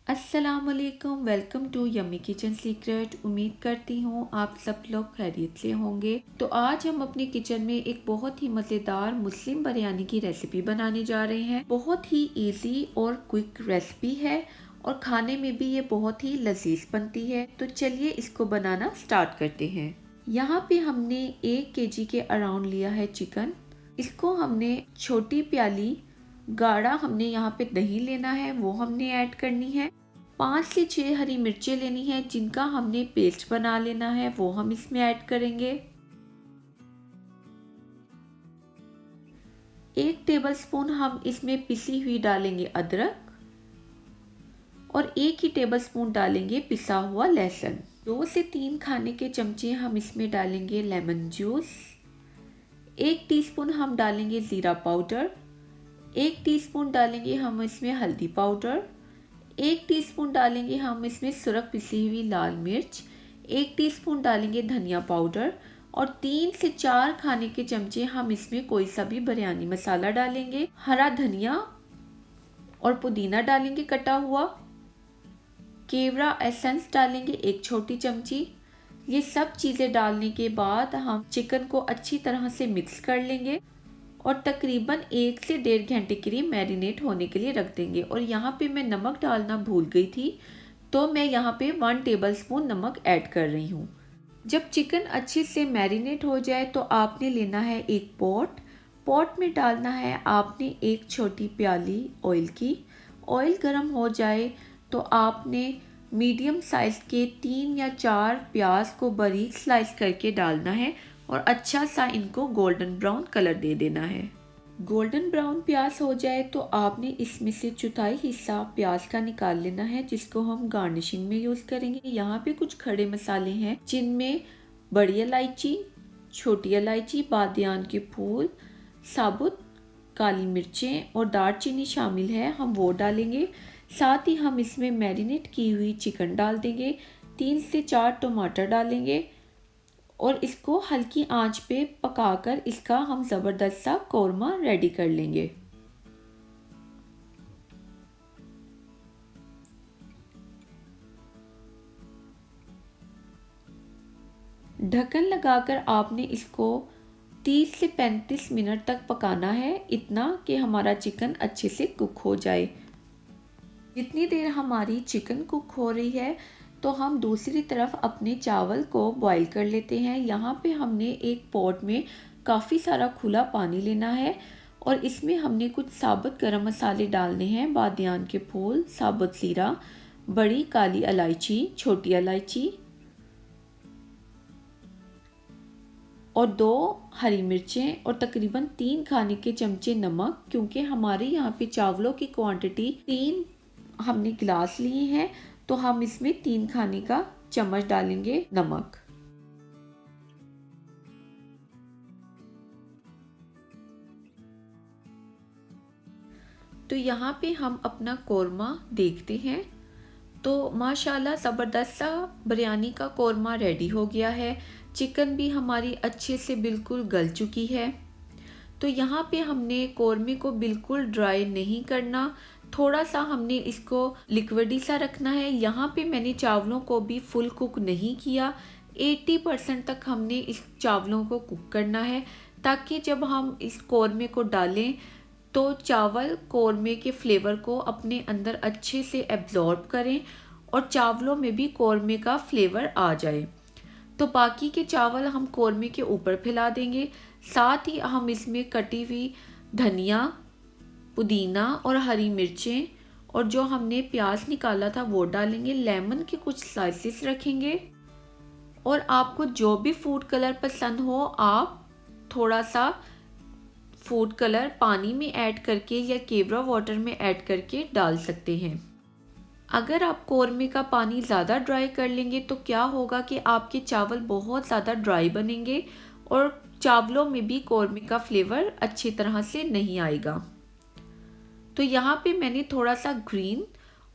अस्सलामुअलैकुम, welcome to yummy kitchen secret. उम्मीद करती हूँ आप सब लोग खैरियत से होंगे। तो आज हम अपनी किचन में एक बहुत ही मज़ेदार मुस्लिम बिरयानी की रेसिपी बनाने जा रहे हैं। बहुत ही इजी और क्विक रेसिपी है और खाने में भी ये बहुत ही लजीज बनती है। तो चलिए इसको बनाना स्टार्ट करते हैं। यहाँ पे हमने 1 kg के अराउंड लिया है चिकन। इसको हमने छोटी प्याली गाढ़ा हमने यहाँ पे दही लेना है, वो हमने ऐड करनी है। 5 से 6 हरी मिर्चें लेनी है जिनका हमने पेस्ट बना लेना है, वो हम इसमें ऐड करेंगे। 1 टेबलस्पून हम इसमें पिसी हुई डालेंगे अदरक और 1 ही टेबलस्पून डालेंगे पिसा हुआ लहसुन। 2 से 3 खाने के चमचे हम इसमें डालेंगे लेमन जूस। 1 टीस्पून हम डालेंगे ज़ीरा पाउडर। 1 टीस्पून डालेंगे हम इसमें हल्दी पाउडर। 1 टीस्पून डालेंगे हम इसमें सुरख पिसी हुई लाल मिर्च। 1 टीस्पून डालेंगे धनिया पाउडर और 3 से 4 खाने के चमचे हम इसमें कोई सा भी बिरयानी मसाला डालेंगे। हरा धनिया और पुदीना डालेंगे कटा हुआ। केवड़ा एसेंस डालेंगे 1 छोटी चमची। ये सब चीज़ें डालने के बाद हम चिकन को अच्छी तरह से मिक्स कर लेंगे और तकरीबन 1 से 1.5 घंटे के लिए मैरिनेट होने के लिए रख देंगे। और यहाँ पे मैं नमक डालना भूल गई थी, तो मैं यहाँ पे 1 टेबलस्पून नमक ऐड कर रही हूँ। जब चिकन अच्छे से मैरिनेट हो जाए तो आपने लेना है एक पॉट में डालना है आपने 1 छोटी प्याली ऑयल की। ऑयल गर्म हो जाए तो आपने मीडियम साइज़ के 3 या 4 प्याज को बारीक स्लाइस करके डालना है और अच्छा सा इनको गोल्डन ब्राउन कलर दे देना है। गोल्डन ब्राउन प्याज हो जाए तो आपने इसमें से चौथाई हिस्सा प्याज का निकाल लेना है जिसको हम गार्निशिंग में यूज़ करेंगे। यहाँ पे कुछ खड़े मसाले हैं जिनमें बड़ी इलायची, छोटी इलायची, बादियान के फूल, साबुत काली मिर्चें और दालचीनी शामिल है, हम वो डालेंगे। साथ ही हम इसमें मैरिनेट की हुई चिकन डाल देंगे। 3 से 4 टमाटर डालेंगे और इसको हल्की आंच पे पकाकर इसका हम ज़बरदस्त सा कौरमा रेडी कर लेंगे। ढक्कन लगाकर आपने इसको 30 से 35 मिनट तक पकाना है, इतना कि हमारा चिकन अच्छे से कुक हो जाए। जितनी देर हमारी चिकन कुक हो रही है तो हम दूसरी तरफ अपने चावल को बॉईल कर लेते हैं। यहाँ पे हमने एक पॉट में काफ़ी सारा खुला पानी लेना है और इसमें हमने कुछ साबुत गरम मसाले डालने हैं। बादियान के फूल, साबुत ज़ीरा, बड़ी काली इलायची, छोटी इलायची और 2 हरी मिर्चें और तकरीबन 3 खाने के चमचे नमक, क्योंकि हमारे यहाँ पे चावलों की क्वांटिटी 3 हमने गिलास लिए हैं तो हम इसमें 3 खाने का चम्मच डालेंगे नमक। तो यहाँ पे हम अपना कौरमा देखते हैं तो माशाल्लाह ज़बरदस्त सा बिरयानी का कौरमा रेडी हो गया है। चिकन भी हमारी अच्छे से बिल्कुल गल चुकी है। तो यहाँ पे हमने कौरमे को बिल्कुल ड्राई नहीं करना, थोड़ा सा हमने इसको लिक्विडी सा रखना है। यहाँ पे मैंने चावलों को भी फुल कुक नहीं किया, 80% तक हमने इस चावलों को कुक करना है ताकि जब हम इस कौरमे को डालें तो चावल कौरमे के फ्लेवर को अपने अंदर अच्छे से एब्जॉर्ब करें और चावलों में भी कौरमे का फ्लेवर आ जाए। तो बाकी के चावल हम कौरमे के ऊपर फैला देंगे। साथ ही हम इसमें कटी हुई धनिया, पुदीना और हरी मिर्चें और जो हमने प्याज निकाला था वो डालेंगे। लेमन के कुछ स्लाइसेस रखेंगे और आपको जो भी फूड कलर पसंद हो आप थोड़ा सा फूड कलर पानी में ऐड करके या केवड़ा वाटर में ऐड करके डाल सकते हैं। अगर आप कौरमे का पानी ज़्यादा ड्राई कर लेंगे तो क्या होगा कि आपके चावल बहुत ज़्यादा ड्राई बनेंगे और चावलों में भी कौरमे का फ्लेवर अच्छी तरह से नहीं आएगा। तो यहाँ पे मैंने थोड़ा सा ग्रीन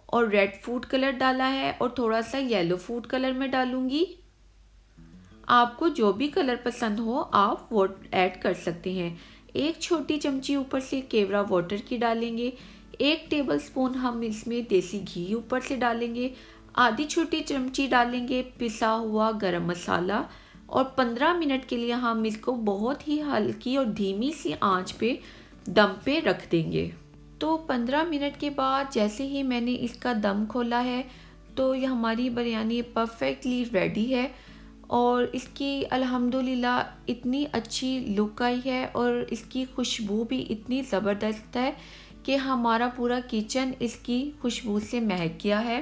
और रेड फूड कलर डाला है और थोड़ा सा येलो फूड कलर में डालूंगी। आपको जो भी कलर पसंद हो आप वो ऐड कर सकते हैं। 1 छोटी चमची ऊपर से केवड़ा वाटर की डालेंगे। 1 टेबलस्पून हम इसमें देसी घी ऊपर से डालेंगे, आधी छोटी चमची डालेंगे पिसा हुआ गरम मसाला और 15 मिनट के लिए हम इसको बहुत ही हल्की और धीमी सी आंच पे दम पे रख देंगे। तो 15 मिनट के बाद जैसे ही मैंने इसका दम खोला है तो ये हमारी बिरयानी परफेक्टली रेडी है और इसकी अल्हम्दुलिल्लाह इतनी अच्छी लुक आई है और इसकी खुशबू भी इतनी ज़बरदस्त है कि हमारा पूरा किचन इसकी खुशबू से महक गया है।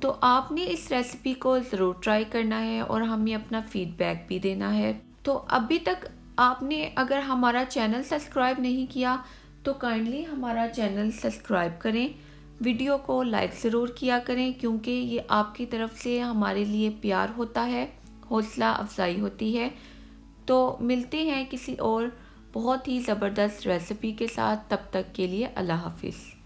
तो आपने इस रेसिपी को ज़रूर ट्राई करना है और हमें अपना फीडबैक भी देना है। तो अभी तक आपने अगर हमारा चैनल सब्सक्राइब नहीं किया तो काइंडली हमारा चैनल सब्सक्राइब करें, वीडियो को लाइक ज़रूर किया करें क्योंकि ये आपकी तरफ से हमारे लिए प्यार होता है, हौसला अफजाई होती है। तो मिलते हैं किसी और बहुत ही ज़बरदस्त रेसिपी के साथ, तब तक के लिए अल्लाह हाफिज़।